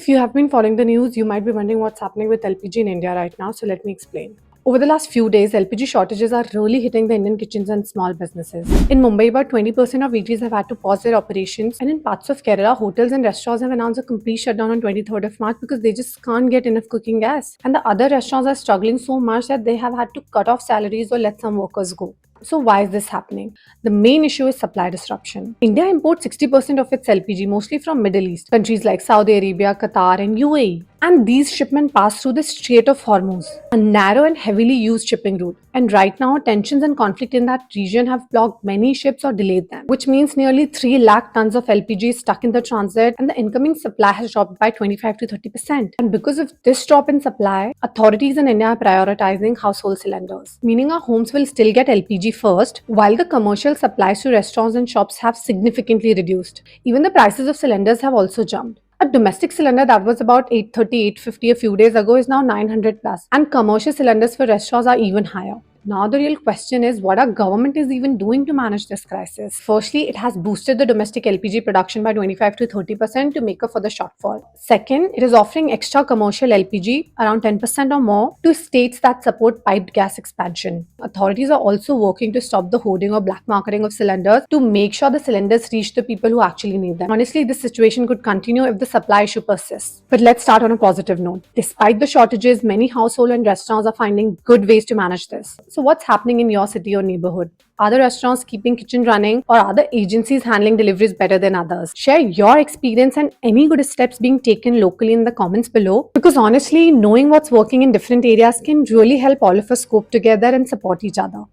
If you have been following the news, you might be wondering what's happening with LPG in India right now, so let me explain. Over the last few days, LPG shortages are really hitting the Indian kitchens and small businesses. In Mumbai, about 20% of eateries have had to pause their operations, and in parts of Kerala, hotels and restaurants have announced a complete shutdown on 23rd of March because they just can't get enough cooking gas. And the other restaurants are struggling so much that they have had to cut off salaries or let some workers go. So why is this happening? The main issue is supply disruption. India imports 60% of its LPG mostly from Middle East, countries like Saudi Arabia, Qatar and UAE. And these shipments pass through the Strait of Hormuz, a narrow and heavily used shipping route. And right now, tensions and conflict in that region have blocked many ships or delayed them, which means nearly 3 lakh tons of LPG is stuck in the transit and the incoming supply has dropped by 25 to 30%. And because of this drop in supply, authorities in India are prioritizing household cylinders, meaning our homes will still get LPG first, while the commercial supplies to restaurants and shops have significantly reduced. Even the prices of cylinders have also jumped. A domestic cylinder that was about 830, 850 a few days ago is now 900 plus, and commercial cylinders for restaurants are even higher. Now the real question is what our government is even doing to manage this crisis. Firstly, it has boosted the domestic LPG production by 25 to 30% to make up for the shortfall. Second, it is offering extra commercial LPG, around 10% or more, to states that support piped gas expansion. Authorities are also working to stop the hoarding or black marketing of cylinders to make sure the cylinders reach the people who actually need them. Honestly, this situation could continue if the supply issue persists. But let's start on a positive note. Despite the shortages, many households and restaurants are finding good ways to manage this. So what's happening in your city or neighborhood? Are the restaurants keeping kitchen running, or are the agencies handling deliveries better than others? Share your experience and any good steps being taken locally in the comments below, because honestly, knowing what's working in different areas can really help all of us cope together and support each other.